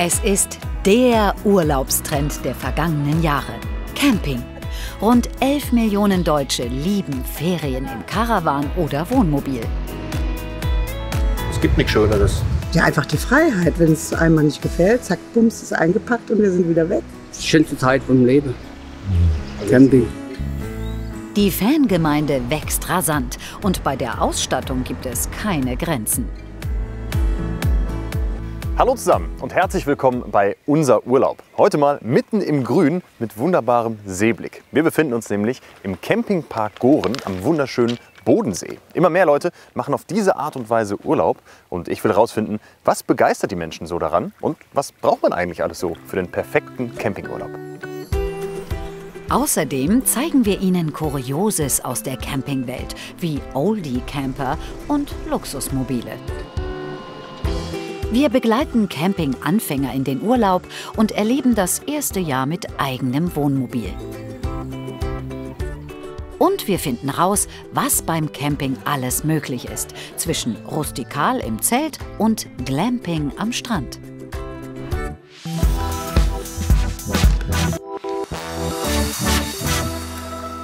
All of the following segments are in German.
Es ist der Urlaubstrend der vergangenen Jahre. Camping. Rund 11 Millionen Deutsche lieben Ferien im Caravan oder Wohnmobil. Es gibt nichts Schöneres. Ja, einfach die Freiheit. Wenn es einmal nicht gefällt, zack, bums, ist eingepackt und wir sind wieder weg. Die schönste Zeit vom Leben. Camping. Die Fangemeinde wächst rasant und bei der Ausstattung gibt es keine Grenzen. Hallo zusammen und herzlich willkommen bei Unser Urlaub. Heute mal mitten im Grün mit wunderbarem Seeblick. Wir befinden uns nämlich im Campingpark Goren am wunderschönen Bodensee. Immer mehr Leute machen auf diese Art und Weise Urlaub und ich will herausfinden, was begeistert die Menschen so daran und was braucht man eigentlich alles so für den perfekten Campingurlaub. Außerdem zeigen wir Ihnen Kurioses aus der Campingwelt, wie Oldie-Camper und Luxusmobile. Wir begleiten Camping-Anfänger in den Urlaub und erleben das erste Jahr mit eigenem Wohnmobil. Und wir finden raus, was beim Camping alles möglich ist, zwischen rustikal im Zelt und Glamping am Strand.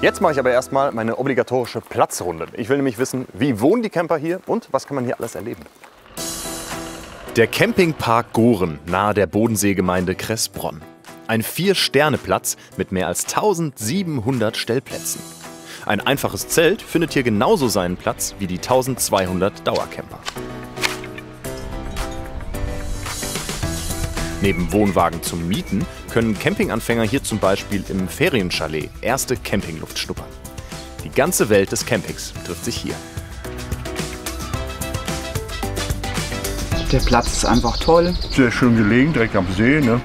Jetzt mache ich aber erstmal meine obligatorische Platzrunde. Ich will nämlich wissen, wie wohnen die Camper hier und was kann man hier alles erleben. Der Campingpark Goren nahe der Bodenseegemeinde Kressbronn. Ein 4-Sterne-Platz mit mehr als 1700 Stellplätzen. Ein einfaches Zelt findet hier genauso seinen Platz wie die 1200 Dauercamper. Neben Wohnwagen zum Mieten können Campinganfänger hier zum Beispiel im Ferienchalet erste Campingluft schnuppern. Die ganze Welt des Campings trifft sich hier. Der Platz ist einfach toll. Sehr schön gelegen, direkt am See, ne?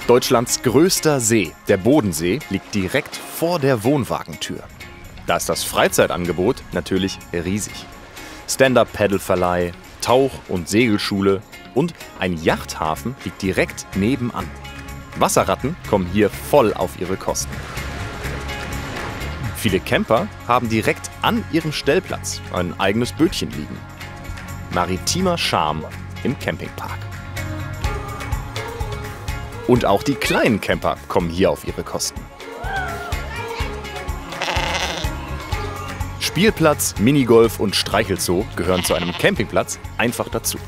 Deutschlands größter See, der Bodensee, liegt direkt vor der Wohnwagentür. Da ist das Freizeitangebot natürlich riesig. Stand-Up-Paddle-Verleih, Tauch- und Segelschule und ein Yachthafen liegt direkt nebenan. Wasserratten kommen hier voll auf ihre Kosten. Viele Camper haben direkt an ihrem Stellplatz ein eigenes Bötchen liegen. Maritimer Charme im Campingpark. Und auch die kleinen Camper kommen hier auf ihre Kosten. Spielplatz, Minigolf und Streichelzoo gehören zu einem Campingplatz einfach dazu.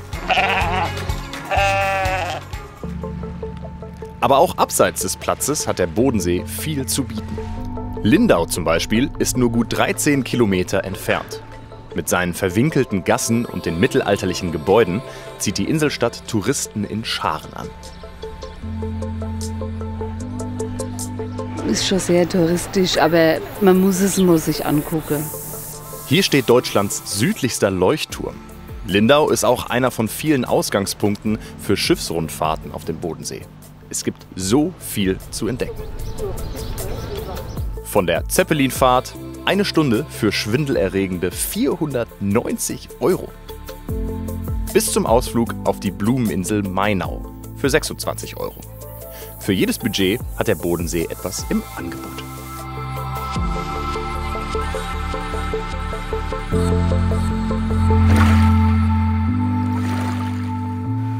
Aber auch abseits des Platzes hat der Bodensee viel zu bieten. Lindau zum Beispiel ist nur gut 13 Kilometer entfernt. Mit seinen verwinkelten Gassen und den mittelalterlichen Gebäuden zieht die Inselstadt Touristen in Scharen an. Ist schon sehr touristisch, aber man muss es sich angucken. Hier steht Deutschlands südlichster Leuchtturm. Lindau ist auch einer von vielen Ausgangspunkten für Schiffsrundfahrten auf dem Bodensee. Es gibt so viel zu entdecken. Von der Zeppelinfahrt, eine Stunde für schwindelerregende 490 €. Bis zum Ausflug auf die Blumeninsel Mainau für 26 €. Für jedes Budget hat der Bodensee etwas im Angebot.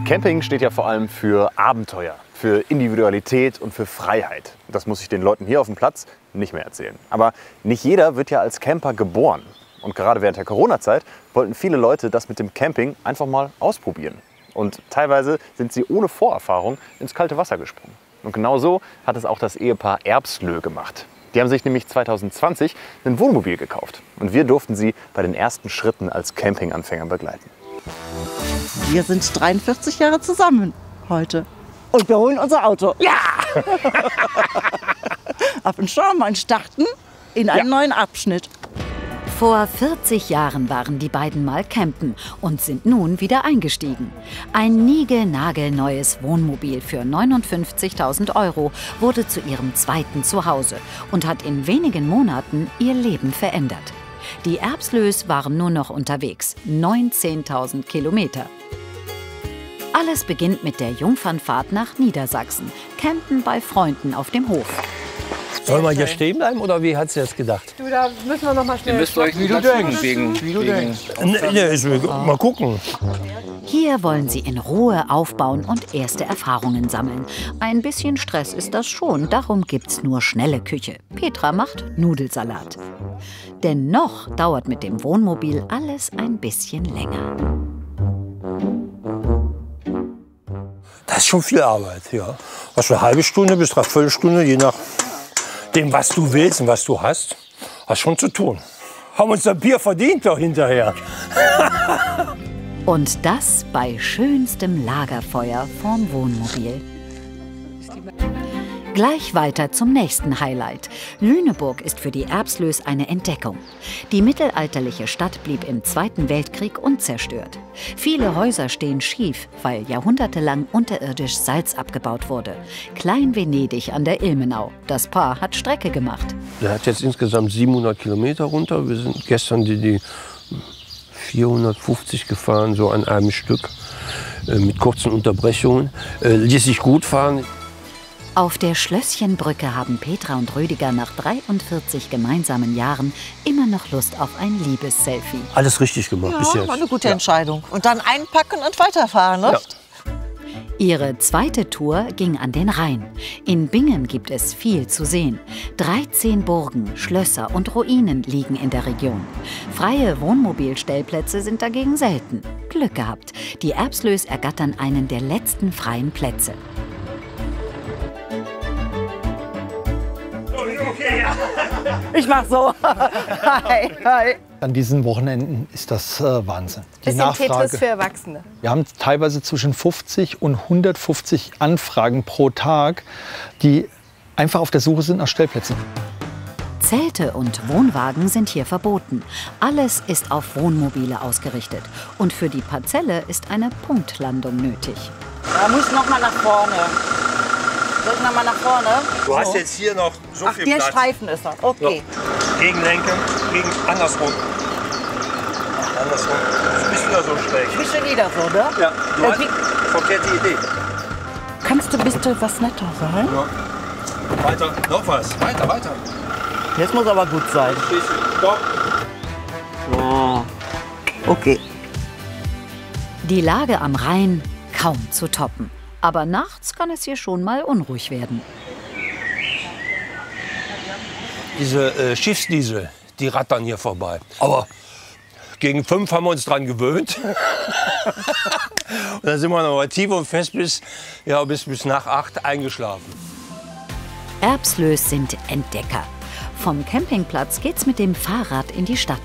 Camping steht ja vor allem für Abenteuer, für Individualität und für Freiheit. Das muss ich den Leuten hier auf dem Platz nicht mehr erzählen. Aber nicht jeder wird ja als Camper geboren. Und gerade während der Corona-Zeit wollten viele Leute das mit dem Camping einfach mal ausprobieren. Und teilweise sind sie ohne Vorerfahrung ins kalte Wasser gesprungen. Und genau so hat es auch das Ehepaar Erbslö gemacht. Die haben sich nämlich 2020 ein Wohnmobil gekauft. Und wir durften sie bei den ersten Schritten als Campinganfänger begleiten. Wir sind 43 Jahre zusammen heute. Und wir holen unser Auto. Ja! Auf den Schauen und starten in einen neuen Abschnitt. Vor 40 Jahren waren die beiden mal campen und sind nun wieder eingestiegen. Ein niegelnagelneues Wohnmobil für 59.000 € wurde zu ihrem zweiten Zuhause und hat in wenigen Monaten ihr Leben verändert. Die Erbslös waren nur noch unterwegs, 19.000 Kilometer. Alles beginnt mit der Jungfernfahrt nach Niedersachsen, campen bei Freunden auf dem Hof. Sollen wir hier stehen bleiben oder wie hat sie das gedacht? Du, da müssen wir noch mal schnell. Ihr müsst euch Wie du denkst. Mal gucken. Hier wollen sie in Ruhe aufbauen und erste Erfahrungen sammeln. Ein bisschen Stress ist das schon, darum gibt's nur schnelle Küche. Petra macht Nudelsalat. Denn noch dauert mit dem Wohnmobil alles ein bisschen länger. Das ist schon viel Arbeit, ja. Was eine halbe Stunde bis dreiviertel Stunde, je nachdem, was du willst und was du hast schon zu tun. Haben uns ein Bier verdient doch hinterher. Und das bei schönstem Lagerfeuer vorm Wohnmobil. Gleich weiter zum nächsten Highlight. Lüneburg ist für die Erbslöß eine Entdeckung. Die mittelalterliche Stadt blieb im Zweiten Weltkrieg unzerstört. Viele Häuser stehen schief, weil jahrhundertelang unterirdisch Salz abgebaut wurde. Klein Venedig an der Ilmenau. Das Paar hat Strecke gemacht. Der hat jetzt insgesamt 700 Kilometer runter. Wir sind gestern die 450 gefahren, so an einem Stück, mit kurzen Unterbrechungen. Ließ sich gut fahren. Auf der Schlösschenbrücke haben Petra und Rüdiger nach 43 gemeinsamen Jahren immer noch Lust auf ein Liebes-Selfie. Alles richtig gemacht bis jetzt. War eine gute Entscheidung. Und dann einpacken und weiterfahren, ne? Ja. Ihre zweite Tour ging an den Rhein. In Bingen gibt es viel zu sehen. 13 Burgen, Schlösser und Ruinen liegen in der Region. Freie Wohnmobilstellplätze sind dagegen selten. Glück gehabt. Die Erbslöß ergattern einen der letzten freien Plätze. Ich mach so. Hi, hi. An diesen Wochenenden ist das Wahnsinn. Die Bisschen Tetris für Erwachsene. Wir haben teilweise zwischen 50 und 150 Anfragen pro Tag, die einfach auf der Suche sind nach Stellplätzen. Zelte und Wohnwagen sind hier verboten. Alles ist auf Wohnmobile ausgerichtet. Und für die Parzelle ist eine Punktlandung nötig. Da muss noch mal nach vorne. Soll ich noch mal nach vorne? Du hast jetzt hier noch so Ach, viel der Platz. Streifen ist noch. Okay. So. Gegenlenken, andersrum. Andersrum. Du bist wieder so schräg. Ich bin schon wieder so, ne? Ja, du hast verkehrte Idee. Kannst du bitte was netter sein? Ja. Weiter, noch was. Weiter, weiter. Jetzt muss aber gut sein. Stopp. Oh. Okay. Die Lage am Rhein kaum zu toppen. Aber nachts kann es hier schon mal unruhig werden. Diese Schiffsdiesel, die rattern hier vorbei. Aber gegen 5 haben wir uns dran gewöhnt. Und dann sind wir noch tief und fest bis nach 8 eingeschlafen. Erbslöß sind Entdecker. Vom Campingplatz geht's mit dem Fahrrad in die Stadt.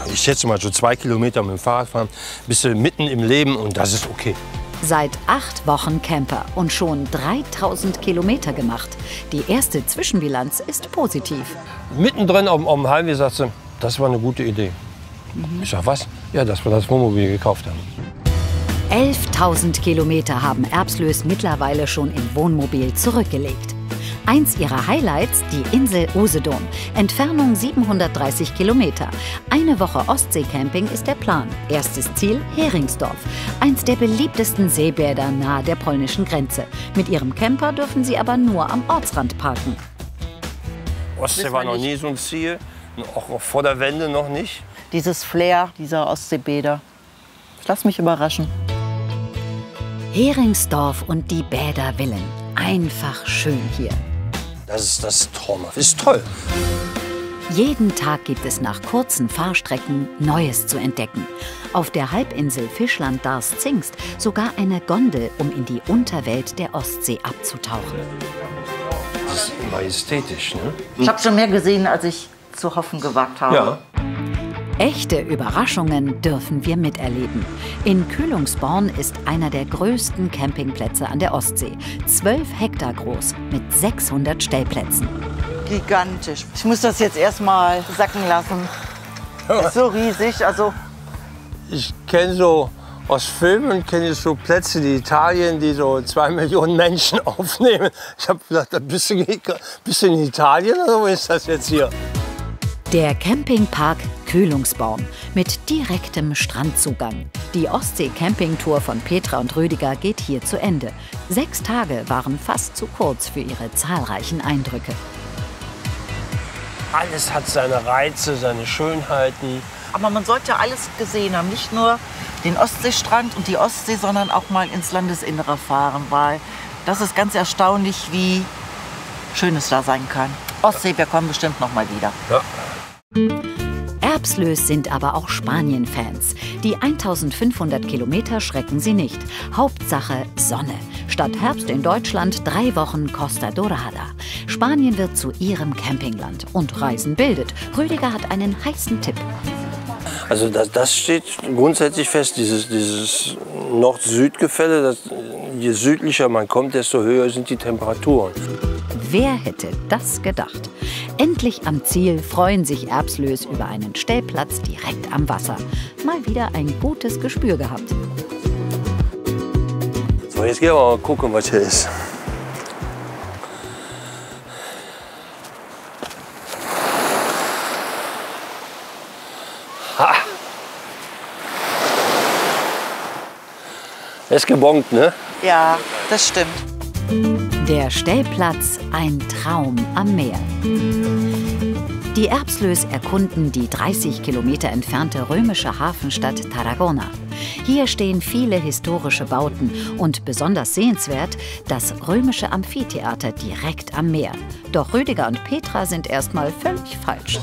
Ich schätze mal so 2 Kilometer mit dem Fahrrad fahren, bist du mitten im Leben und das ist okay. Seit 8 Wochen Camper und schon 3000 Kilometer gemacht. Die erste Zwischenbilanz ist positiv. Mittendrin auf dem Heimweg sagt sie, das war eine gute Idee. Ich sag, was? Ja, dass wir das Wohnmobil gekauft haben. 11.000 Kilometer haben Erbslöß mittlerweile schon im Wohnmobil zurückgelegt. Eins ihrer Highlights, die Insel Usedom. Entfernung 730 Kilometer. Eine Woche Ostseecamping ist der Plan. Erstes Ziel Heringsdorf. Eins der beliebtesten Seebäder nahe der polnischen Grenze. Mit ihrem Camper dürfen sie aber nur am Ortsrand parken. Ostsee war noch nie so ein Ziel. Auch vor der Wende noch nicht. Dieses Flair dieser Ostseebäder. Ich lass mich überraschen. Heringsdorf und die Bädervillen. Einfach schön hier. Das ist traumhaft. Ist toll. Jeden Tag gibt es nach kurzen Fahrstrecken Neues zu entdecken. Auf der Halbinsel Fischland-Darß-Zingst sogar eine Gondel, um in die Unterwelt der Ostsee abzutauchen. Das ist majestätisch, ne? Ich habe schon mehr gesehen, als ich zu hoffen gewagt habe. Ja. Echte Überraschungen dürfen wir miterleben. In Kühlungsborn ist einer der größten Campingplätze an der Ostsee. 12 Hektar groß mit 600 Stellplätzen. Gigantisch. Ich muss das jetzt erstmal sacken lassen. Ist so riesig, also. Ich kenne so aus Filmen so Plätze, die Italien, die so 2 Millionen Menschen aufnehmen. Ich habe gedacht, bist du in Italien oder wo ist das jetzt hier? Der Campingpark Kühlungsborn mit direktem Strandzugang. Die Ostsee-Campingtour von Petra und Rüdiger geht hier zu Ende. 6 Tage waren fast zu kurz für ihre zahlreichen Eindrücke. Alles hat seine Reize, seine Schönheiten. Aber man sollte ja alles gesehen haben, nicht nur den Ostseestrand und die Ostsee, sondern auch mal ins Landesinnere fahren, weil das ist ganz erstaunlich, wie schön es da sein kann. Ostsee, wir kommen bestimmt noch mal wieder. Ja. Erbslöß sind aber auch Spanien-Fans. Die 1500 Kilometer schrecken sie nicht. Hauptsache Sonne. Statt Herbst in Deutschland 3 Wochen Costa Dorada. Spanien wird zu ihrem Campingland. Und Reisen bildet. Rüdiger hat einen heißen Tipp. Also das steht grundsätzlich fest, dieses Nord-Süd-Gefälle. Je südlicher man kommt, desto höher sind die Temperaturen. Wer hätte das gedacht? Endlich am Ziel freuen sich Erbslöß über einen Stellplatz direkt am Wasser. Mal wieder ein gutes Gespür gehabt. So, jetzt gehen wir mal gucken, was hier ist. Ha! Es ist gebongt, ne? Ja, das stimmt. Der Stellplatz, ein Traum am Meer. Die Erbslöß erkunden die 30 Kilometer entfernte römische Hafenstadt Tarragona. Hier stehen viele historische Bauten und besonders sehenswert das römische Amphitheater direkt am Meer. Doch Rüdiger und Petra sind erstmal völlig falsch.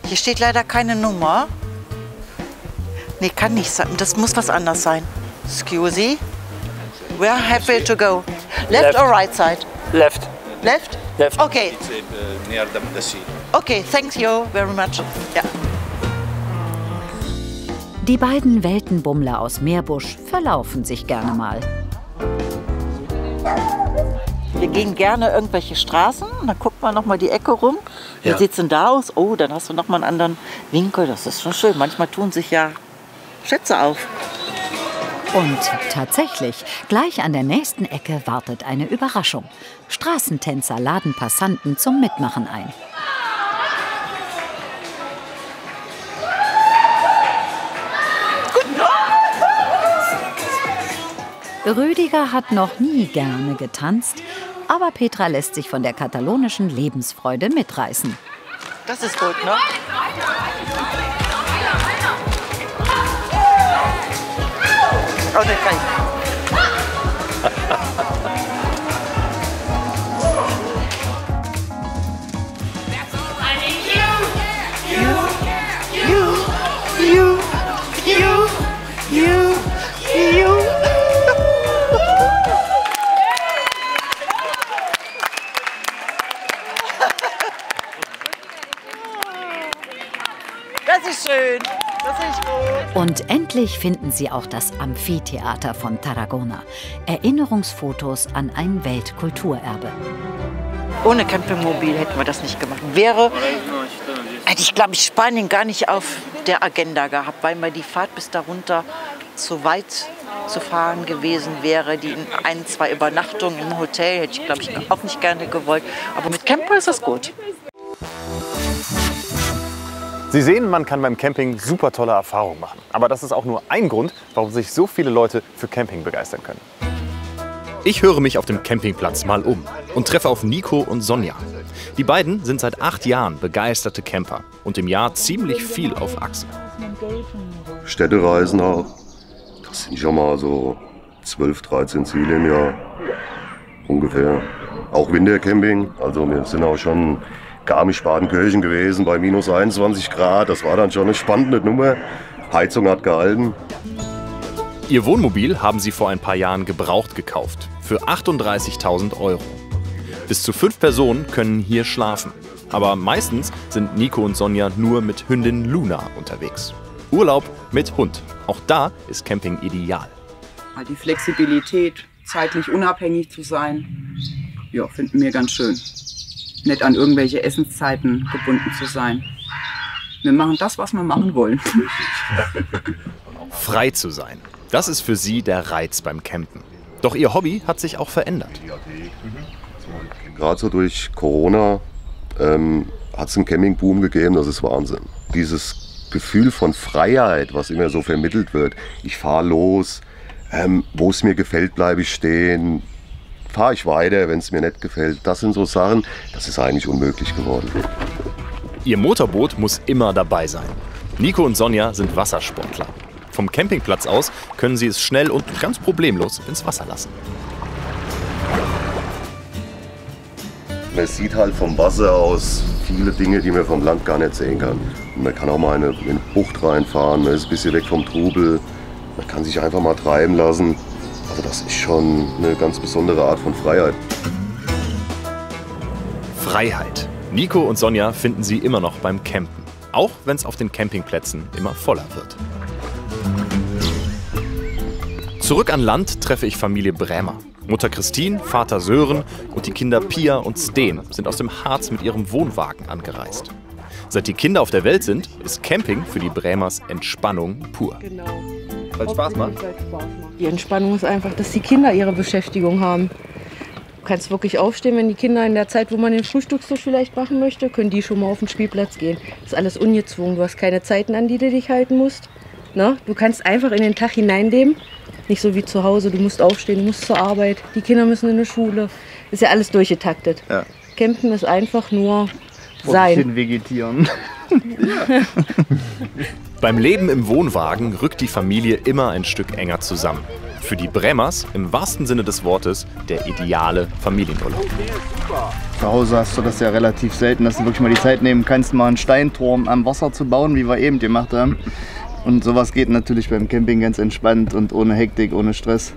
Hier steht leider keine Nummer. Nee, kann nicht sein. Das muss was anderes sein. Excuse me. Where have we to go? Left or right side? Left. Left? Left. Okay. Okay, thank you very much. Ja. Die beiden Weltenbummler aus Meerbusch verlaufen sich gerne mal. Wir gehen gerne irgendwelche Straßen, dann guckt man noch mal die Ecke rum. Wie Ja. sieht es denn da aus? Oh, dann hast du noch mal einen anderen Winkel. Das ist schon schön. Manchmal tun sich ja Schätze auf. Und tatsächlich, gleich an der nächsten Ecke wartet eine Überraschung. Straßentänzer laden Passanten zum Mitmachen ein. Rüdiger hat noch nie gerne getanzt, aber Petra lässt sich von der katalonischen Lebensfreude mitreißen. Das ist gut, ne? Oh, das kann Das ist schön. Das ist gut. Und endlich finden sie auch das Amphitheater von Tarragona. Erinnerungsfotos an ein Weltkulturerbe. Ohne Campingmobil hätten wir das nicht gemacht. Hätte ich, glaube ich, Spanien gar nicht auf der Agenda gehabt, weil mir die Fahrt bis darunter zu weit zu fahren gewesen wäre. Die 1, 2 Übernachtungen im Hotel hätte ich, glaube ich, auch nicht gerne gewollt. Aber mit Camper ist das gut. Sie sehen, man kann beim Camping super tolle Erfahrungen machen. Aber das ist auch nur ein Grund, warum sich so viele Leute für Camping begeistern können. Ich höre mich auf dem Campingplatz mal um und treffe auf Nico und Sonja. Die beiden sind seit 8 Jahren begeisterte Camper und im Jahr ziemlich viel auf Achse. Städtereisen auch. Das sind schon mal so 12, 13 Ziele im Jahr ungefähr. Auch Wintercamping. Also wir sind auch schon Garmisch-Partenkirchen gewesen bei minus 21 Grad. Das war dann schon eine spannende Nummer. Heizung hat gehalten. Ihr Wohnmobil haben sie vor ein paar Jahren gebraucht gekauft. Für 38.000 €. Bis zu 5 Personen können hier schlafen. Aber meistens sind Nico und Sonja nur mit Hündin Luna unterwegs. Urlaub mit Hund. Auch da ist Camping ideal. Die Flexibilität, zeitlich unabhängig zu sein, ja, finden wir ganz schön. Nicht an irgendwelche Essenszeiten gebunden zu sein. Wir machen das, was wir machen wollen. Frei zu sein. Das ist für sie der Reiz beim Campen. Doch ihr Hobby hat sich auch verändert. Gerade so durch Corona hat es einen Campingboom gegeben, das ist Wahnsinn. Dieses Gefühl von Freiheit, was immer so vermittelt wird. Ich fahre los, wo es mir gefällt, bleibe ich stehen. Fahre ich weiter, wenn es mir nicht gefällt. Das sind so Sachen, das ist eigentlich unmöglich geworden. Ihr Motorboot muss immer dabei sein. Nico und Sonja sind Wassersportler. Vom Campingplatz aus können sie es schnell und ganz problemlos ins Wasser lassen. Man sieht halt vom Wasser aus viele Dinge, die man vom Land gar nicht sehen kann. Und man kann auch mal in eine Bucht reinfahren, man ist ein bisschen weg vom Trubel, man kann sich einfach mal treiben lassen. Also das ist schon eine ganz besondere Art von Freiheit. Freiheit. Nico und Sonja finden sie immer noch beim Campen. Auch wenn es auf den Campingplätzen immer voller wird. Zurück an Land treffe ich Familie Brämer. Mutter Christine, Vater Sören und die Kinder Pia und Sten sind aus dem Harz mit ihrem Wohnwagen angereist. Seit die Kinder auf der Welt sind, ist Camping für die Brämers Entspannung pur. Genau. Weil es Spaß macht? Die Entspannung ist einfach, dass die Kinder ihre Beschäftigung haben. Du kannst wirklich aufstehen, wenn die Kinder in der Zeit, wo man den Frühstückstisch vielleicht machen möchte, können die schon mal auf den Spielplatz gehen. Das ist alles ungezwungen. Du hast keine Zeiten, an die du dich halten musst. Na? Du kannst einfach in den Tag hineinleben. Nicht so wie zu Hause, du musst aufstehen, du musst zur Arbeit, die Kinder müssen in die Schule. Ist ja alles durchgetaktet. Ja. Campen ist einfach nur sein. Ein bisschen vegetieren. Ja. Beim Leben im Wohnwagen rückt die Familie immer ein Stück enger zusammen. Für die Brämers im wahrsten Sinne des Wortes der ideale Familienurlaub. Zu Hause hast du das ja relativ selten, dass du wirklich mal die Zeit nehmen kannst, mal einen Steinturm am Wasser zu bauen, wie wir eben gemacht haben. Und sowas geht natürlich beim Camping ganz entspannt und ohne Hektik, ohne Stress.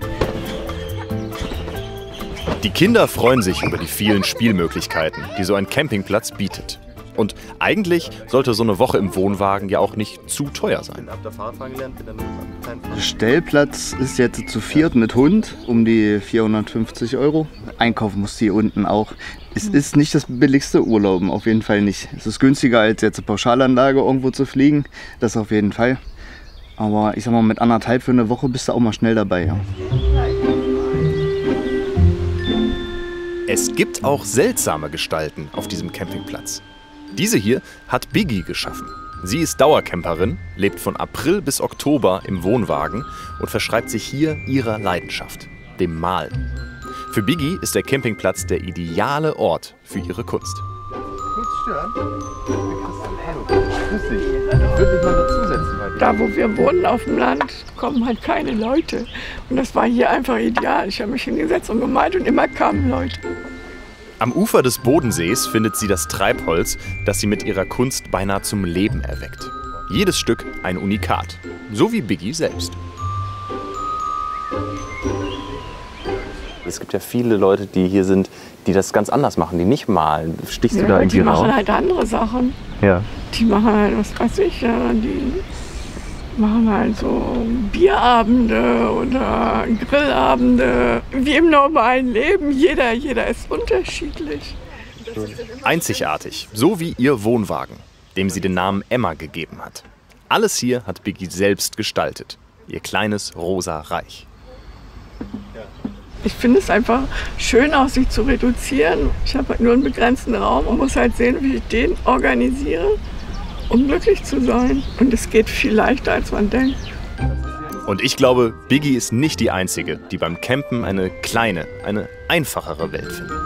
Die Kinder freuen sich über die vielen Spielmöglichkeiten, die so ein Campingplatz bietet. Und eigentlich sollte so eine Woche im Wohnwagen ja auch nicht zu teuer sein. Der Stellplatz ist jetzt zu viert mit Hund um die 450 €. Einkaufen musst du hier unten auch. Es ist nicht das billigste Urlauben, auf jeden Fall nicht. Es ist günstiger als jetzt eine Pauschalanlage irgendwo zu fliegen, das auf jeden Fall. Aber ich sag mal, mit 1,5 für eine Woche bist du auch mal schnell dabei. Ja. Es gibt auch seltsame Gestalten auf diesem Campingplatz. Diese hier hat Biggie geschaffen. Sie ist Dauercamperin, lebt von April bis Oktober im Wohnwagen und verschreibt sich hier ihrer Leidenschaft, dem Malen. Für Biggie ist der Campingplatz der ideale Ort für ihre Kunst. Kurz stören? Hallo, grüß dich. Ich würde mich mal dazusetzen bei dir. Da, wo wir wohnen auf dem Land, kommen halt keine Leute. Und das war hier einfach ideal. Ich habe mich hingesetzt und gemalt und immer kamen Leute. Am Ufer des Bodensees findet sie das Treibholz, das sie mit ihrer Kunst beinahe zum Leben erweckt. Jedes Stück ein Unikat, so wie Biggie selbst. Es gibt ja viele Leute, die hier sind, die das ganz anders machen, die nicht malen. Stichst du da irgendwie raus? Die machen halt andere Sachen. Ja. Die machen halt, was weiß ich, die machen halt so Bierabende oder Grillabende. Wie im normalen Leben, jeder ist unterschiedlich. Einzigartig, so wie ihr Wohnwagen, dem sie den Namen Emma gegeben hat. Alles hier hat Biggie selbst gestaltet, ihr kleines rosa Reich. Ich finde es einfach schön, auch sich zu reduzieren. Ich habe halt nur einen begrenzten Raum und muss halt sehen, wie ich den organisiere, um glücklich zu sein. Und es geht viel leichter, als man denkt. Und ich glaube, Biggie ist nicht die Einzige, die beim Campen eine kleine, eine einfachere Welt findet.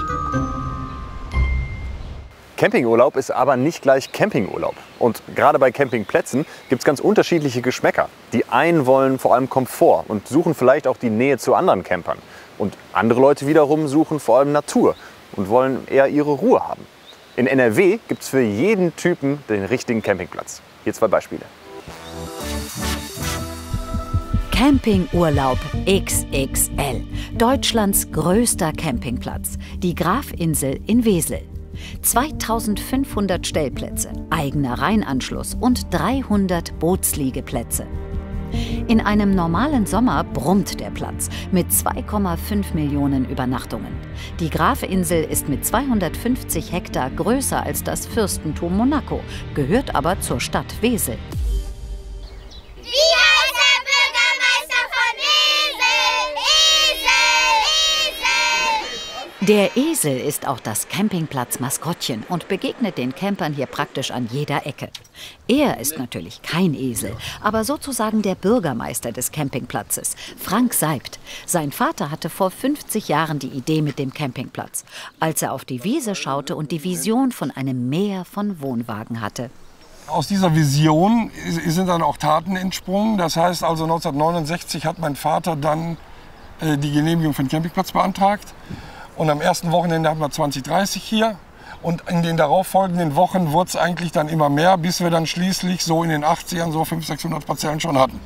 Campingurlaub ist aber nicht gleich Campingurlaub. Und gerade bei Campingplätzen gibt es ganz unterschiedliche Geschmäcker. Die einen wollen vor allem Komfort und suchen vielleicht auch die Nähe zu anderen Campern. Und andere Leute wiederum suchen vor allem Natur und wollen eher ihre Ruhe haben. In NRW gibt es für jeden Typen den richtigen Campingplatz. Hier 2 Beispiele. Campingurlaub XXL. Deutschlands größter Campingplatz. Die Grafinsel in Wesel. 2500 Stellplätze, eigener Rheinanschluss und 300 Bootsliegeplätze. In einem normalen Sommer brummt der Platz mit 2,5 Millionen Übernachtungen. Die Grafinsel ist mit 250 Hektar größer als das Fürstentum Monaco, gehört aber zur Stadt Wesel. Wie heißt der Bürgermeister von Wesel? Der Esel ist auch das Campingplatz-Maskottchen und begegnet den Campern hier praktisch an jeder Ecke. Er ist natürlich kein Esel, aber sozusagen der Bürgermeister des Campingplatzes, Frank Seibt. Sein Vater hatte vor 50 Jahren die Idee mit dem Campingplatz, als er auf die Wiese schaute und die Vision von einem Meer von Wohnwagen hatte. Aus dieser Vision sind dann auch Taten entsprungen. Das heißt also 1969 hat mein Vater dann die Genehmigung für den Campingplatz beantragt. Und am ersten Wochenende hatten wir 20-30 hier. Und in den darauffolgenden Wochen wurde es eigentlich dann immer mehr, bis wir dann schließlich so in den 80ern so 500-600 Parzellen schon hatten.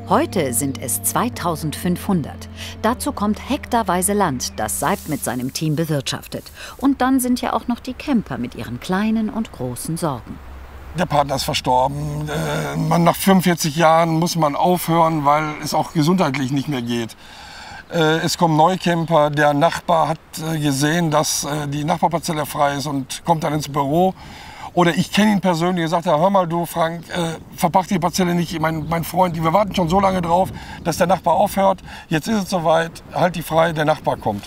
Heute sind es 2500. Dazu kommt hektarweise Land, das Seibt mit seinem Team bewirtschaftet. Und dann sind ja auch noch die Camper mit ihren kleinen und großen Sorgen. Der Partner ist verstorben. Nach 45 Jahren muss man aufhören, weil es auch gesundheitlich nicht mehr geht. Es kommen Neucamper. Der Nachbar hat gesehen, dass die Nachbarparzelle frei ist und kommt dann ins Büro. Oder ich kenne ihn persönlich und sagt, hör mal du Frank, verpack die Parzelle nicht. Mein Freund, wir warten schon so lange drauf, dass der Nachbar aufhört. Jetzt ist es soweit, halt die frei, der Nachbar kommt.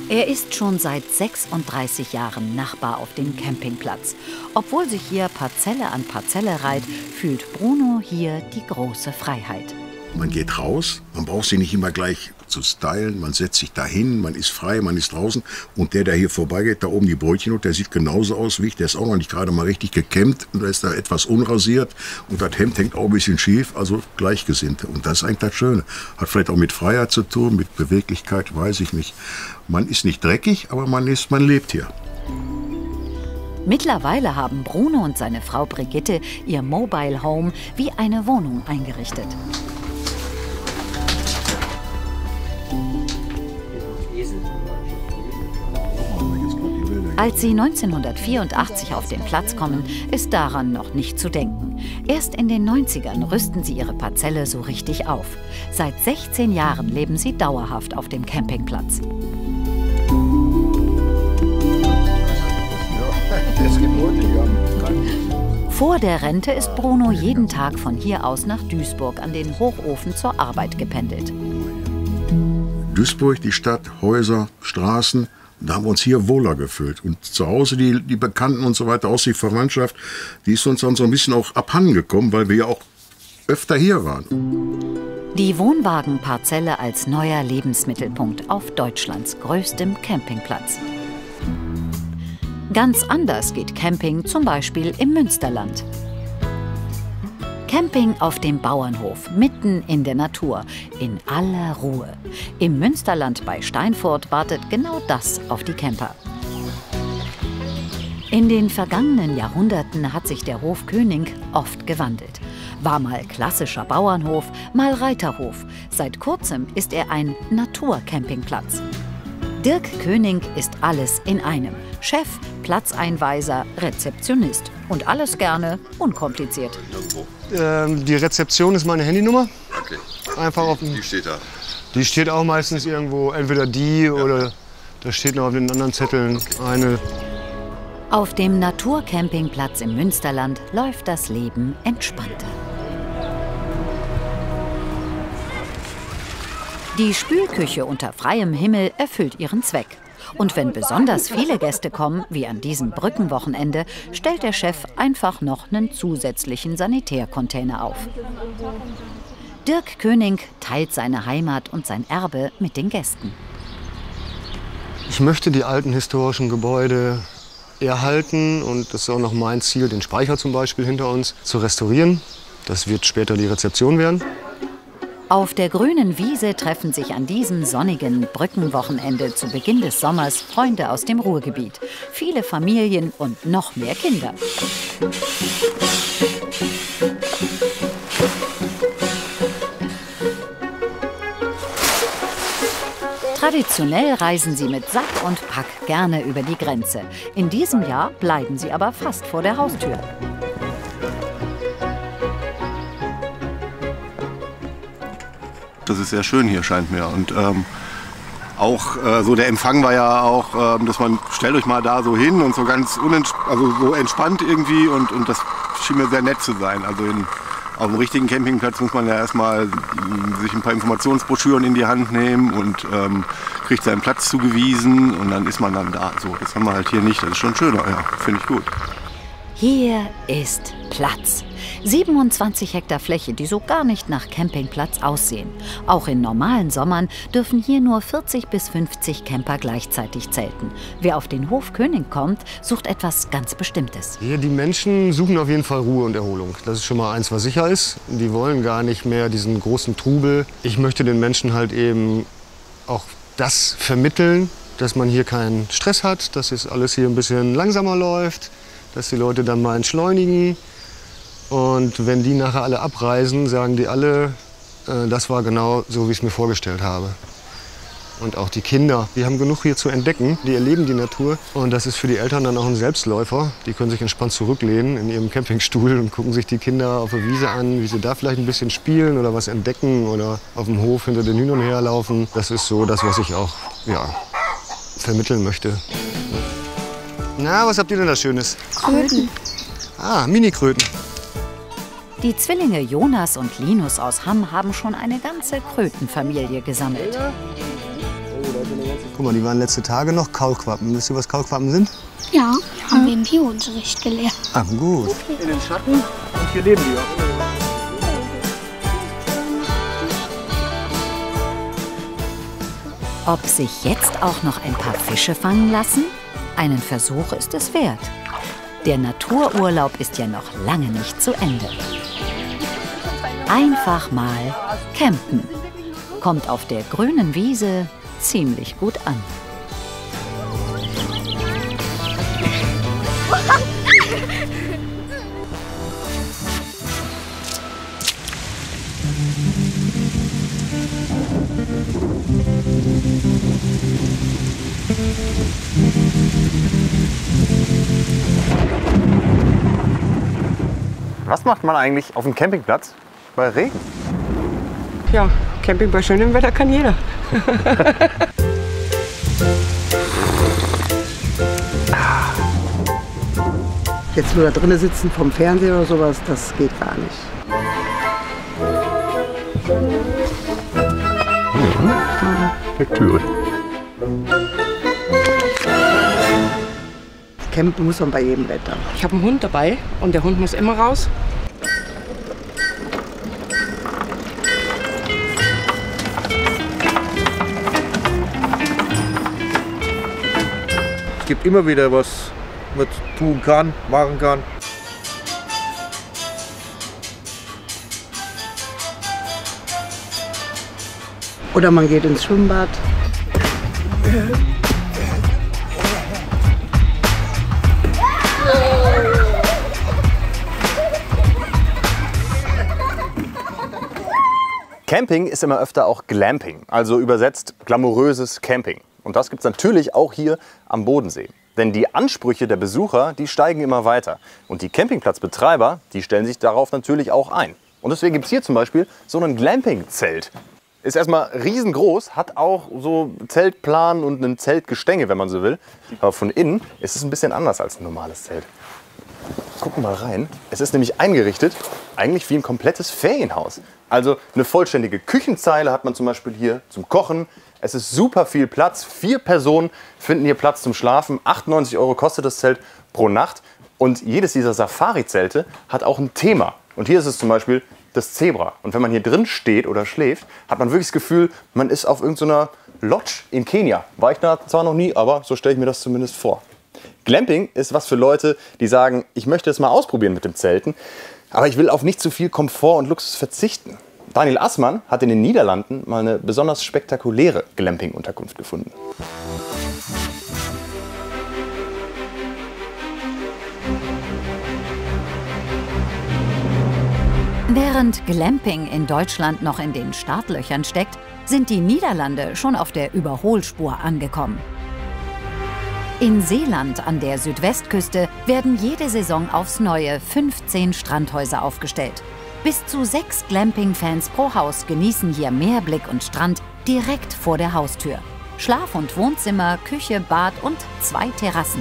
Er ist schon seit 36 Jahren Nachbar auf dem Campingplatz. Obwohl sich hier Parzelle an Parzelle reiht, fühlt Bruno hier die große Freiheit. Man geht raus, man braucht sich nicht immer gleich zu stylen, man setzt sich dahin, man ist frei, man ist draußen. Und der hier vorbeigeht, da oben die Brötchen und der sieht genauso aus wie ich, der ist auch noch nicht gerade mal richtig gekämmt und da ist da etwas unrasiert und das Hemd hängt auch ein bisschen schief, also Gleichgesinnte. Und das ist eigentlich das Schöne. Hat vielleicht auch mit Freiheit zu tun, mit Beweglichkeit, weiß ich nicht. Man ist nicht dreckig, aber man lebt hier. Mittlerweile haben Bruno und seine Frau Brigitte ihr Mobile Home wie eine Wohnung eingerichtet. Als sie 1984 auf den Platz kommen, ist daran noch nicht zu denken. Erst in den 90ern rüsten sie ihre Parzelle so richtig auf. Seit 16 Jahren leben sie dauerhaft auf dem Campingplatz. Vor der Rente ist Bruno jeden Tag von hier aus nach Duisburg an den Hochofen zur Arbeit gependelt. Duisburg, die Stadt, Häuser, Straßen, da haben wir uns hier wohler gefühlt. Und zu Hause die Bekannten und so weiter, aus die Verwandtschaft, die ist uns dann so ein bisschen auch abhandengekommen, weil wir ja auch öfter hier waren. Die Wohnwagenparzelle als neuer Lebensmittelpunkt auf Deutschlands größtem Campingplatz. Ganz anders geht Camping zum Beispiel im Münsterland. Camping auf dem Bauernhof, mitten in der Natur, in aller Ruhe. Im Münsterland bei Steinfurt wartet genau das auf die Camper. In den vergangenen Jahrhunderten hat sich der Hof König oft gewandelt. War mal klassischer Bauernhof, mal Reiterhof. Seit kurzem ist er ein Naturcampingplatz. Dirk König ist alles in einem. Chef, Platzeinweiser, Rezeptionist. Und alles gerne unkompliziert. Die Rezeption ist meine Handynummer. Okay. Einfach auf dem, Die steht da. Die steht auch meistens irgendwo, entweder die oder da steht noch auf den anderen Zetteln eine. Auf dem Naturcampingplatz im Münsterland läuft das Leben entspannter. Die Spülküche unter freiem Himmel erfüllt ihren Zweck. Und wenn besonders viele Gäste kommen, wie an diesem Brückenwochenende, stellt der Chef einfach noch einen zusätzlichen Sanitärcontainer auf. Dirk König teilt seine Heimat und sein Erbe mit den Gästen. Ich möchte die alten historischen Gebäude erhalten und das ist auch noch mein Ziel, den Speicher zum Beispiel hinter uns zu restaurieren. Das wird später die Rezeption werden. Auf der grünen Wiese treffen sich an diesem sonnigen Brückenwochenende zu Beginn des Sommers Freunde aus dem Ruhrgebiet. Viele Familien und noch mehr Kinder. Traditionell reisen sie mit Sack und Pack gerne über die Grenze. In diesem Jahr bleiben sie aber fast vor der Haustür. Das ist sehr schön hier, scheint mir. Und auch so der Empfang war ja auch, dass man, stellt euch mal da so hin und so ganz so entspannt irgendwie und das schien mir sehr nett zu sein. Also auf dem richtigen Campingplatz muss man ja erstmal sich ein paar Informationsbroschüren in die Hand nehmen und kriegt seinen Platz zugewiesen und dann ist man dann da. So, das haben wir halt hier nicht. Das ist schon schöner, ja, finde ich gut. Hier ist Platz. 27 Hektar Fläche, die so gar nicht nach Campingplatz aussehen. Auch in normalen Sommern dürfen hier nur 40 bis 50 Camper gleichzeitig zelten. Wer auf den Hof König kommt, sucht etwas ganz Bestimmtes. Hier, die Menschen suchen auf jeden Fall Ruhe und Erholung. Das ist schon mal eins, was sicher ist. Die wollen gar nicht mehr diesen großen Trubel. Ich möchte den Menschen halt eben auch das vermitteln, dass man hier keinen Stress hat, dass es alles hier ein bisschen langsamer läuft, dass die Leute dann mal entschleunigen. Und wenn die nachher alle abreisen, sagen die alle, das war genau so, wie ich es mir vorgestellt habe. Und auch die Kinder, die haben genug hier zu entdecken, die erleben die Natur. Und das ist für die Eltern dann auch ein Selbstläufer. Die können sich entspannt zurücklehnen in ihrem Campingstuhl und gucken sich die Kinder auf der Wiese an, wie sie da vielleicht ein bisschen spielen oder was entdecken oder auf dem Hof hinter den Hühnern herlaufen. Das ist so das, was ich auch vermitteln möchte. Na, was habt ihr denn da Schönes? Kröten. Ah, Mini-Kröten. Die Zwillinge Jonas und Linus aus Hamm haben schon eine ganze Krötenfamilie gesammelt. Guck mal, die waren letzte Tage noch Kaulquappen. Wisst ihr, was Kaulquappen sind? Ja, haben wir im Biounterricht gelernt. Ah, gut. In den Schatten und hier leben die auch. Ob sich jetzt auch noch ein paar Fische fangen lassen? Einen Versuch ist es wert. Der Natururlaub ist ja noch lange nicht zu Ende. Einfach mal campen. Kommt auf der grünen Wiese ziemlich gut an. Was macht man eigentlich auf dem Campingplatz bei Regen? Ja, Camping bei schönem Wetter kann jeder. Jetzt nur da drinnen sitzen vom Fernseher oder sowas, das geht gar nicht. Lektüre. Campen muss man bei jedem Wetter. Ich habe einen Hund dabei und der Hund muss immer raus. Es gibt immer wieder was man tun kann, machen kann. Oder man geht ins Schwimmbad. Camping ist immer öfter auch Glamping, also übersetzt glamouröses Camping. Und das gibt es natürlich auch hier am Bodensee. Denn die Ansprüche der Besucher, die steigen immer weiter. Und die Campingplatzbetreiber, die stellen sich darauf natürlich auch ein. Und deswegen gibt es hier zum Beispiel so ein Glamping-Zelt. Ist erstmal riesengroß, hat auch so Zeltplan und ein Zeltgestänge, wenn man so will. Aber von innen ist es ein bisschen anders als ein normales Zelt. Gucken wir mal rein. Es ist nämlich eingerichtet, eigentlich wie ein komplettes Ferienhaus. Also eine vollständige Küchenzeile hat man zum Beispiel hier zum Kochen. Es ist super viel Platz. 4 Personen finden hier Platz zum Schlafen. 98 € kostet das Zelt pro Nacht. Und jedes dieser Safari-Zelte hat auch ein Thema. Und hier ist es zum Beispiel das Zebra. Und wenn man hier drin steht oder schläft, hat man wirklich das Gefühl, man ist auf irgendeiner Lodge in Kenia. War ich da zwar noch nie, aber so stelle ich mir das zumindest vor. Glamping ist was für Leute, die sagen, ich möchte es mal ausprobieren mit dem Zelten, aber ich will auf nicht zu viel Komfort und Luxus verzichten. Daniel Assmann hat in den Niederlanden mal eine besonders spektakuläre Glamping-Unterkunft gefunden. Während Glamping in Deutschland noch in den Startlöchern steckt, sind die Niederlande schon auf der Überholspur angekommen. In Seeland an der Südwestküste werden jede Saison aufs Neue 15 Strandhäuser aufgestellt. Bis zu 6 Glamping-Fans pro Haus genießen hier Meerblick und Strand direkt vor der Haustür. Schlaf- und Wohnzimmer, Küche, Bad und 2 Terrassen.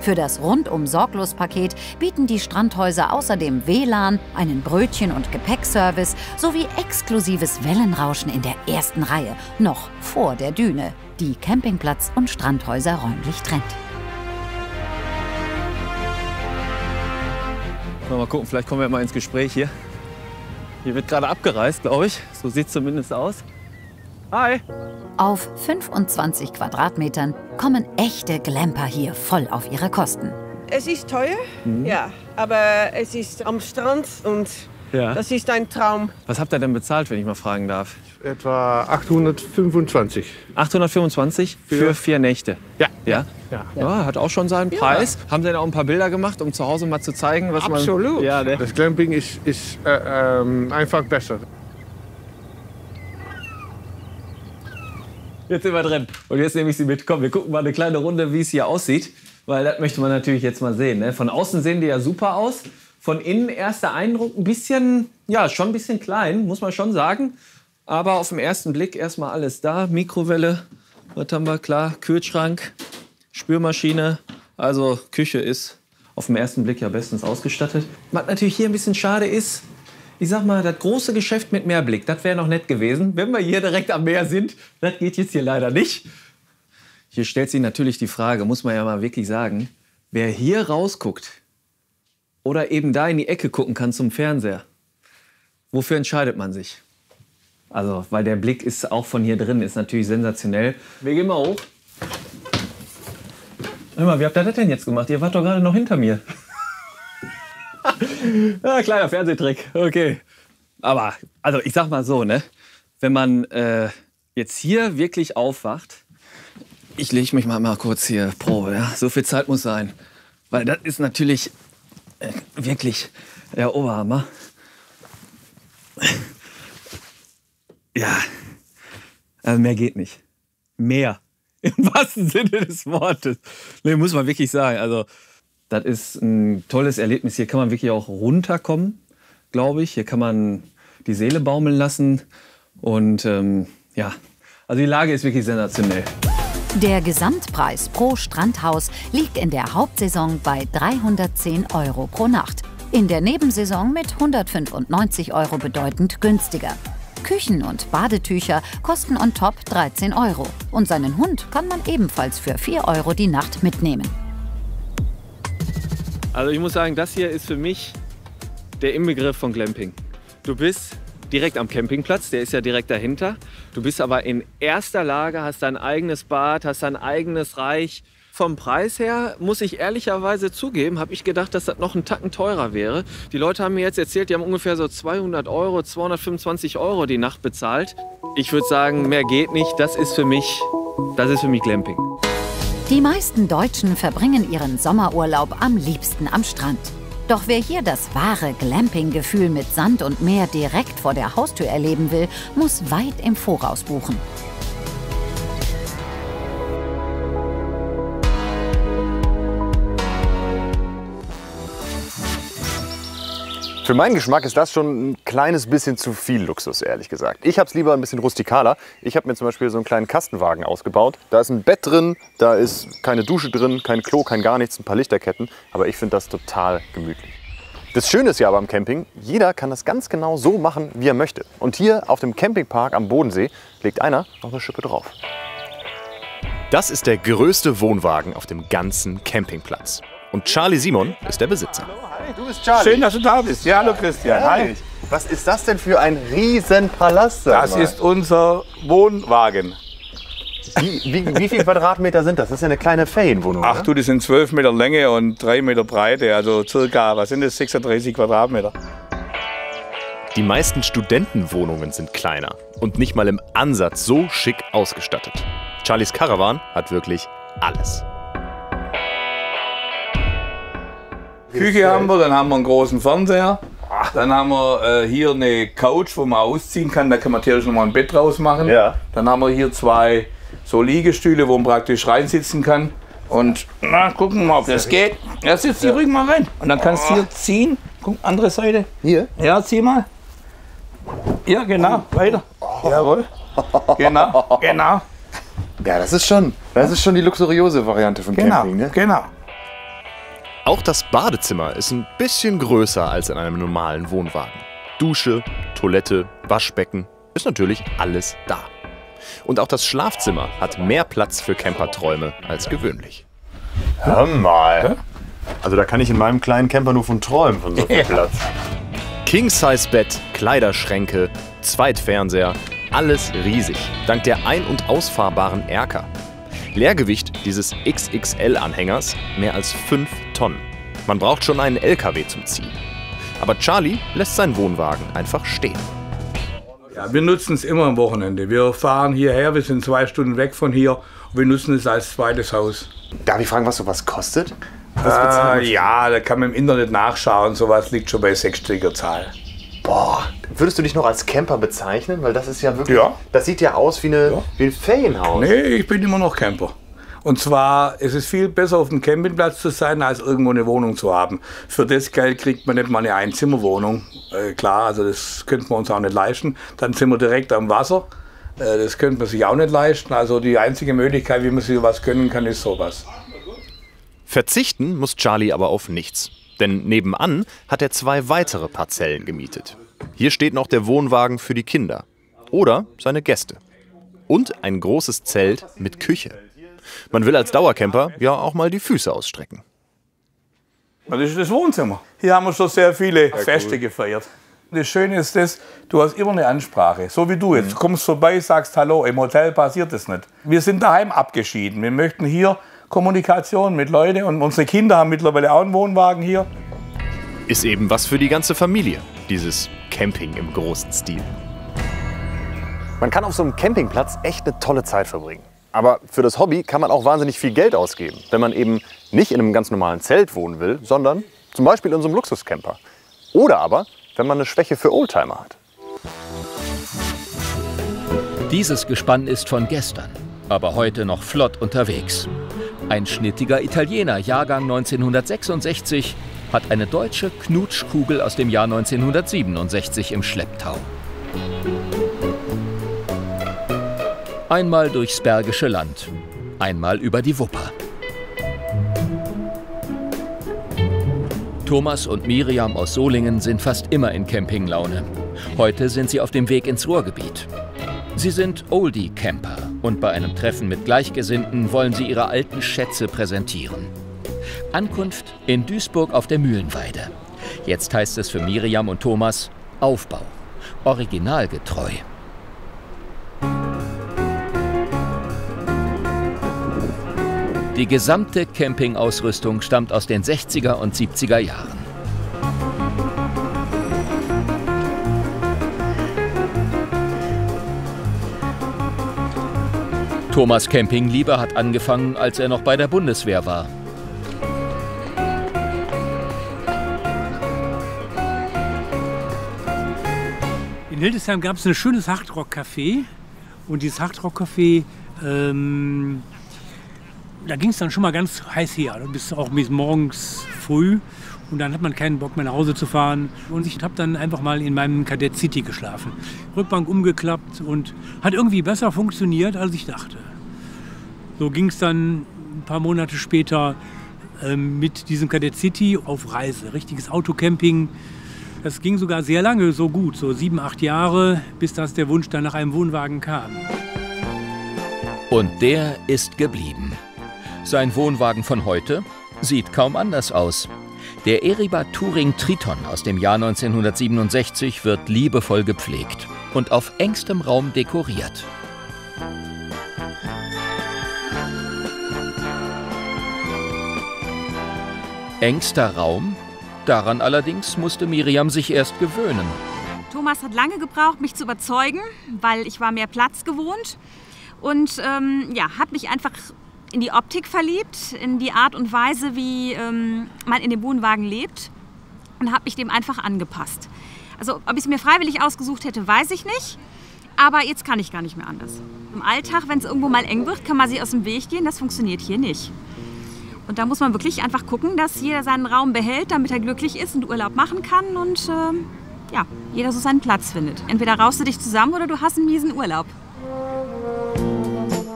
Für das Rundum-Sorglos-Paket bieten die Strandhäuser außerdem WLAN, einen Brötchen- und Gepäckservice sowie exklusives Wellenrauschen in der ersten Reihe, noch vor der Düne, die Campingplatz und Strandhäuser räumlich trennt. Mal gucken, vielleicht kommen wir mal ins Gespräch hier. Hier wird gerade abgereist, glaube ich. So sieht es zumindest aus. Hi! Auf 25 Quadratmetern kommen echte Glamper hier voll auf ihre Kosten. Es ist teuer, ja, aber es ist am Strand und Ja. das ist ein Traum. Was habt ihr denn bezahlt, wenn ich mal fragen darf? Etwa 825. 825 für 4 Nächte? Ja. Ja? Ja, hat auch schon seinen Preis. Haben Sie denn auch ein paar Bilder gemacht, um zu Hause mal zu zeigen, was Absolut. man... Ja, ne? Das Glamping ist einfach besser. Jetzt sind wir drin. Und jetzt nehme ich Sie mit. Komm, wir gucken mal eine kleine Runde, wie es hier aussieht. Weil das möchte man natürlich jetzt mal sehen. Ne? Von außen sehen die ja super aus. Von innen erster Eindruck ein bisschen, ja, schon ein bisschen klein, muss man schon sagen. Aber auf den ersten Blick erstmal alles da. Mikrowelle, was haben wir? Klar, Kühlschrank, Spülmaschine. Also Küche ist auf den ersten Blick ja bestens ausgestattet. Was natürlich hier ein bisschen schade ist, ich sag mal, das große Geschäft mit Meerblick, das wäre noch nett gewesen, wenn wir hier direkt am Meer sind. Das geht jetzt hier leider nicht. Hier stellt sich natürlich die Frage, muss man ja mal wirklich sagen, wer hier rausguckt oder eben da in die Ecke gucken kann zum Fernseher, wofür entscheidet man sich? Also, weil der Blick ist auch von hier drin, ist natürlich sensationell. Wir gehen mal hoch. Hör mal, wie habt ihr das denn jetzt gemacht? Ihr wart doch gerade noch hinter mir. Ja, kleiner Fernsehtrick, okay. Aber, also ich sag mal so, ne? Wenn man jetzt hier wirklich aufwacht, ich lege mich mal kurz hier Probe, ja? So viel Zeit muss sein. Weil das ist natürlich wirklich der Oberhammer. Ja, also mehr geht nicht. Mehr. Im wahrsten Sinne des Wortes. Nee, muss man wirklich sagen. Also, das ist ein tolles Erlebnis. Hier kann man wirklich auch runterkommen, glaube ich. Hier kann man die Seele baumeln lassen. Und ja, also die Lage ist wirklich sensationell. Der Gesamtpreis pro Strandhaus liegt in der Hauptsaison bei 310 € pro Nacht. In der Nebensaison mit 195 € bedeutend günstiger. Küchen und Badetücher kosten on top 13 €. Und seinen Hund kann man ebenfalls für 4 € die Nacht mitnehmen. Also ich muss sagen, das hier ist für mich der Inbegriff von Glamping. Du bist direkt am Campingplatz, der ist ja direkt dahinter. Du bist aber in erster Lage, hast dein eigenes Bad, hast dein eigenes Reich. Vom Preis her, muss ich ehrlicherweise zugeben, habe ich gedacht, dass das noch einen Tacken teurer wäre. Die Leute haben mir jetzt erzählt, die haben ungefähr so 200 €, 225 € die Nacht bezahlt. Ich würde sagen, mehr geht nicht. Das ist für mich Glamping. Die meisten Deutschen verbringen ihren Sommerurlaub am liebsten am Strand. Doch wer hier das wahre Glamping-Gefühl mit Sand und Meer direkt vor der Haustür erleben will, muss weit im Voraus buchen. Für meinen Geschmack ist das schon ein kleines bisschen zu viel Luxus, ehrlich gesagt. Ich habe es lieber ein bisschen rustikaler. Ich habe mir zum Beispiel so einen kleinen Kastenwagen ausgebaut. Da ist ein Bett drin, da ist keine Dusche drin, kein Klo, kein gar nichts, ein paar Lichterketten. Aber ich finde das total gemütlich. Das Schöne ist ja aber am Camping, jeder kann das ganz genau so machen, wie er möchte. Und hier auf dem Campingpark am Bodensee legt einer noch eine Schippe drauf. Das ist der größte Wohnwagen auf dem ganzen Campingplatz. Und Charlie Simon ist der Besitzer. Hey, du bist Charlie. Schön, dass du da bist. Ja, hallo Christian. Hi. Was ist das denn für ein Riesenpalast? Das ist unser Wohnwagen. Wie viele Quadratmeter sind das? Das ist ja eine kleine Ferienwohnung. Ach du, das sind 12 Meter Länge und 3 Meter Breite. Also circa, was sind das, 36 Quadratmeter. Die meisten Studentenwohnungen sind kleiner und nicht mal im Ansatz so schick ausgestattet. Charlies Caravan hat wirklich alles. Küche haben wir, dann haben wir einen großen Fernseher. Dann haben wir hier eine Couch, wo man ausziehen kann. Da kann man theoretisch noch mal ein Bett draus machen. Ja. Dann haben wir hier 2 so Liegestühle, wo man praktisch reinsitzen kann. Und na, gucken wir mal, ob das geht. Ja, sitz die ruhig mal rein. Und dann kannst du hier ziehen. Guck, andere Seite. Hier? Ja, zieh mal. Ja, genau. Weiter. Jawohl. Genau, genau. Ja, das ist schon die luxuriöse Variante von Camping, ne? Genau. Auch das Badezimmer ist ein bisschen größer als in einem normalen Wohnwagen. Dusche, Toilette, Waschbecken, ist natürlich alles da. Und auch das Schlafzimmer hat mehr Platz für Camperträume als gewöhnlich. Hör mal. Also da kann ich in meinem kleinen Camper nur von träumen, von so viel Platz. King-Size-Bett, Kleiderschränke, Zweitfernseher, alles riesig, dank der ein- und ausfahrbaren Erker. Leergewicht dieses XXL-Anhängers mehr als 5 Tonnen. Man braucht schon einen LKW zum Ziehen. Aber Charlie lässt seinen Wohnwagen einfach stehen. Ja, wir nutzen es immer am Wochenende. Wir fahren hierher, wir sind 2 Stunden weg von hier und wir nutzen es als zweites Haus. Darf ich fragen, was sowas kostet? Ja, da kann man im Internet nachschauen. Sowas liegt schon bei 6-stelliger Zahl. Boah, würdest du dich noch als Camper bezeichnen? Weil das ist ja wirklich, das sieht ja aus wie ein Ferienhaus. Nee, ich bin immer noch Camper. Und zwar ist es viel besser, auf dem Campingplatz zu sein, als irgendwo eine Wohnung zu haben. Für das Geld kriegt man nicht mal eine Einzimmerwohnung. Klar, also das könnte man uns auch nicht leisten. Dann sind wir direkt am Wasser. Das könnte man sich auch nicht leisten. Also die einzige Möglichkeit, wie man sich was gönnen kann, ist sowas. Verzichten muss Charlie aber auf nichts. Denn nebenan hat er 2 weitere Parzellen gemietet. Hier steht noch der Wohnwagen für die Kinder. Oder seine Gäste. Und ein großes Zelt mit Küche. Man will als Dauercamper ja auch mal die Füße ausstrecken. Das ist das Wohnzimmer. Hier haben wir schon sehr viele Feste gefeiert. Das Schöne ist das, du hast immer eine Ansprache. So wie du jetzt. Du kommst vorbei, sagst Hallo. Im Hotel passiert das nicht. Wir sind daheim abgeschieden. Wir möchten hier Kommunikation mit Leuten. Und unsere Kinder haben mittlerweile auch einen Wohnwagen hier. Ist eben was für die ganze Familie, dieses Camping im großen Stil. Man kann auf so einem Campingplatz echt eine tolle Zeit verbringen. Aber für das Hobby kann man auch wahnsinnig viel Geld ausgeben, wenn man eben nicht in einem ganz normalen Zelt wohnen will, sondern zum Beispiel in so einem Luxuscamper. Oder aber, wenn man eine Schwäche für Oldtimer hat. Dieses Gespann ist von gestern, aber heute noch flott unterwegs. Ein schnittiger Italiener, Jahrgang 1966, hat eine deutsche Knutschkugel aus dem Jahr 1967 im Schlepptau. Einmal durchs Bergische Land, einmal über die Wupper. Thomas und Miriam aus Solingen sind fast immer in Campinglaune. Heute sind sie auf dem Weg ins Ruhrgebiet. Sie sind Oldie-Camper und bei einem Treffen mit Gleichgesinnten wollen sie ihre alten Schätze präsentieren. Ankunft in Duisburg auf der Mühlenweide. Jetzt heißt es für Miriam und Thomas Aufbau, originalgetreu. Die gesamte Campingausrüstung stammt aus den 60er und 70er Jahren. Thomas' Campingliebe hat angefangen, als er noch bei der Bundeswehr war. In Hildesheim gab es ein schönes Hardrock-Café. Und dieses Hardrock-Café, da ging es dann schon mal ganz heiß her. Bis auch bis morgens früh. Und dann hat man keinen Bock mehr nach Hause zu fahren. Und ich habe dann einfach mal in meinem Kadett City geschlafen. Rückbank umgeklappt und hat irgendwie besser funktioniert, als ich dachte. So ging es dann ein paar Monate später mit diesem Kadett City auf Reise. Richtiges Autocamping. Das ging sogar sehr lange so gut, so 7, 8 Jahre, bis das der Wunsch dann nach einem Wohnwagen kam. Und der ist geblieben. Sein Wohnwagen von heute sieht kaum anders aus. Der Eriba Touring Triton aus dem Jahr 1967 wird liebevoll gepflegt und auf engstem Raum dekoriert. Engster Raum? Daran allerdings musste Miriam sich erst gewöhnen. Thomas hat lange gebraucht, mich zu überzeugen, weil ich war mehr Platz gewohnt. Und habe mich einfach in die Optik verliebt, in die Art und Weise, wie man in dem Wohnwagen lebt. Und habe mich dem einfach angepasst. Also ob ich es mir freiwillig ausgesucht hätte, weiß ich nicht. Aber jetzt kann ich gar nicht mehr anders. Im Alltag, wenn es irgendwo mal eng wird, kann man sich aus dem Weg gehen. Das funktioniert hier nicht. Und da muss man wirklich einfach gucken, dass jeder seinen Raum behält, damit er glücklich ist und Urlaub machen kann und jeder so seinen Platz findet. Entweder raust du dich zusammen oder du hast einen miesen Urlaub.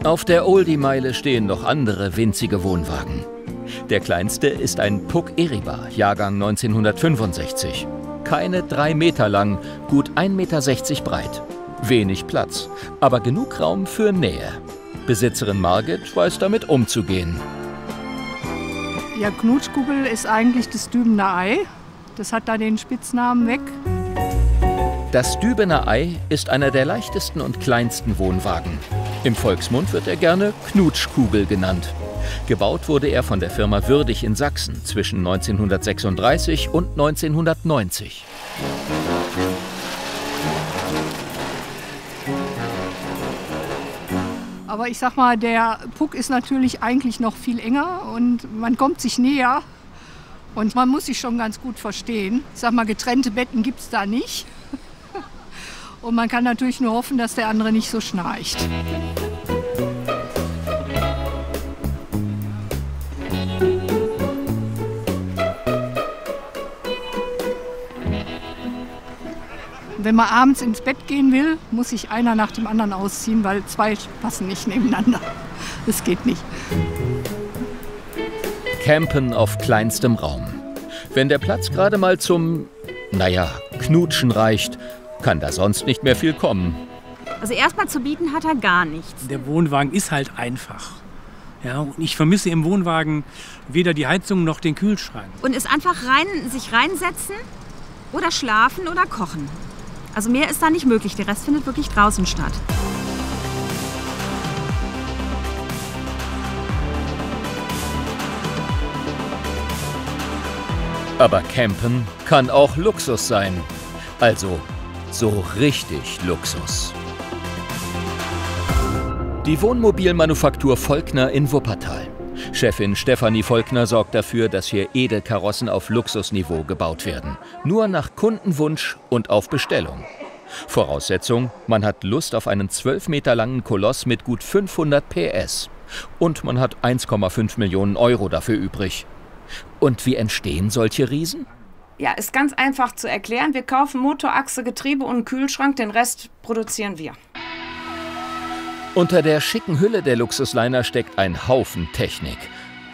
Auf der Oldie-Meile stehen noch andere winzige Wohnwagen. Der kleinste ist ein Puck Eriba, Jahrgang 1965. Keine 3 Meter lang, gut 1,60 Meter breit. Wenig Platz, aber genug Raum für Nähe. Besitzerin Margit weiß damit umzugehen. Ja, Knutschkugel ist eigentlich das Dübener Ei. Das hat da den Spitznamen weg. Das Dübener Ei ist einer der leichtesten und kleinsten Wohnwagen. Im Volksmund wird er gerne Knutschkugel genannt. Gebaut wurde er von der Firma Würdig in Sachsen zwischen 1936 und 1990. Aber ich sag mal, der Puck ist natürlich eigentlich noch viel enger und man kommt sich näher. Und man muss sich schon ganz gut verstehen. Ich sag mal, getrennte Betten gibt es da nicht. Und man kann natürlich nur hoffen, dass der andere nicht so schnarcht. Wenn man abends ins Bett gehen will, muss sich einer nach dem anderen ausziehen, weil 2 passen nicht nebeneinander. Das geht nicht. Campen auf kleinstem Raum. Wenn der Platz gerade mal zum, Knutschen reicht, kann da sonst nicht mehr viel kommen. Also erstmal zu bieten hat er gar nichts. Der Wohnwagen ist halt einfach. Ja, und ich vermisse im Wohnwagen weder die Heizung noch den Kühlschrank. Und ist einfach sich reinsetzen oder schlafen oder kochen. Also mehr ist da nicht möglich. Der Rest findet wirklich draußen statt. Aber Campen kann auch Luxus sein. Also so richtig Luxus. Die Wohnmobilmanufaktur Volkner in Wuppertal. Chefin Stefanie Volkner sorgt dafür, dass hier Edelkarossen auf Luxusniveau gebaut werden. Nur nach Kundenwunsch und auf Bestellung. Voraussetzung, man hat Lust auf einen 12 Meter langen Koloss mit gut 500 PS. Und man hat 1,5 Millionen Euro dafür übrig. Und wie entstehen solche Riesen? Ja, ist ganz einfach zu erklären. Wir kaufen Motorachse, Getriebe und einen Kühlschrank, den Rest produzieren wir. Unter der schicken Hülle der Luxusliner steckt ein Haufen Technik.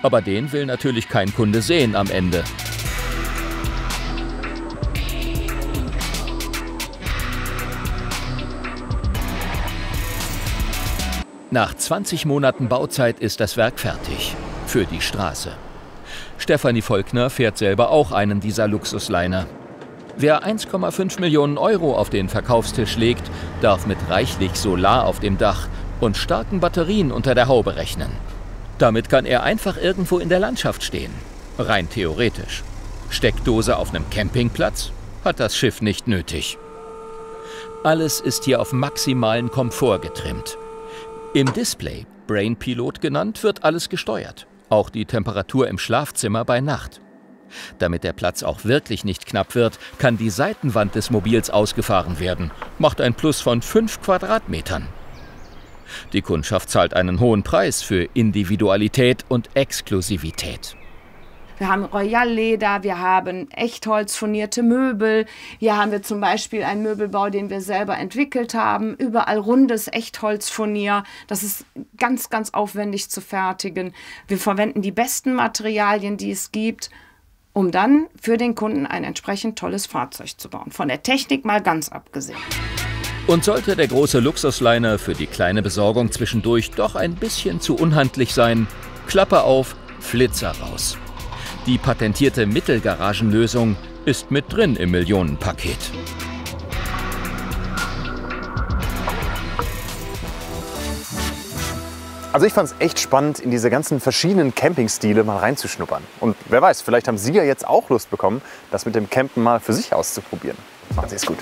Aber den will natürlich kein Kunde sehen am Ende. Nach 20 Monaten Bauzeit ist das Werk fertig. Für die Straße. Stefanie Volkner fährt selber auch einen dieser Luxusliner. Wer 1,5 Millionen Euro auf den Verkaufstisch legt, darf mit reichlich Solar auf dem Dach und starken Batterien unter der Haube rechnen. Damit kann er einfach irgendwo in der Landschaft stehen. Rein theoretisch. Steckdose auf einem Campingplatz hat das Schiff nicht nötig. Alles ist hier auf maximalen Komfort getrimmt. Im Display, Brain Pilot genannt, wird alles gesteuert. Auch die Temperatur im Schlafzimmer bei Nacht. Damit der Platz auch wirklich nicht knapp wird, kann die Seitenwand des Mobils ausgefahren werden. Macht ein Plus von 5 Quadratmetern. Die Kundschaft zahlt einen hohen Preis für Individualität und Exklusivität. Wir haben Royalleder, wir haben Echtholzfurnierte Möbel. Hier haben wir zum Beispiel einen Möbelbau, den wir selber entwickelt haben. Überall rundes Echtholzfurnier. Das ist ganz, ganz aufwendig zu fertigen. Wir verwenden die besten Materialien, die es gibt, um dann für den Kunden ein entsprechend tolles Fahrzeug zu bauen. Von der Technik mal ganz abgesehen. Und sollte der große Luxusliner für die kleine Besorgung zwischendurch doch ein bisschen zu unhandlich sein, Klappe auf, Flitzer raus. Die patentierte Mittelgaragenlösung ist mit drin im Millionenpaket. Also ich fand es echt spannend, in diese ganzen verschiedenen Campingstile mal reinzuschnuppern. Und wer weiß, vielleicht haben Sie ja jetzt auch Lust bekommen, das mit dem Campen mal für sich auszuprobieren. Machen Sie es gut.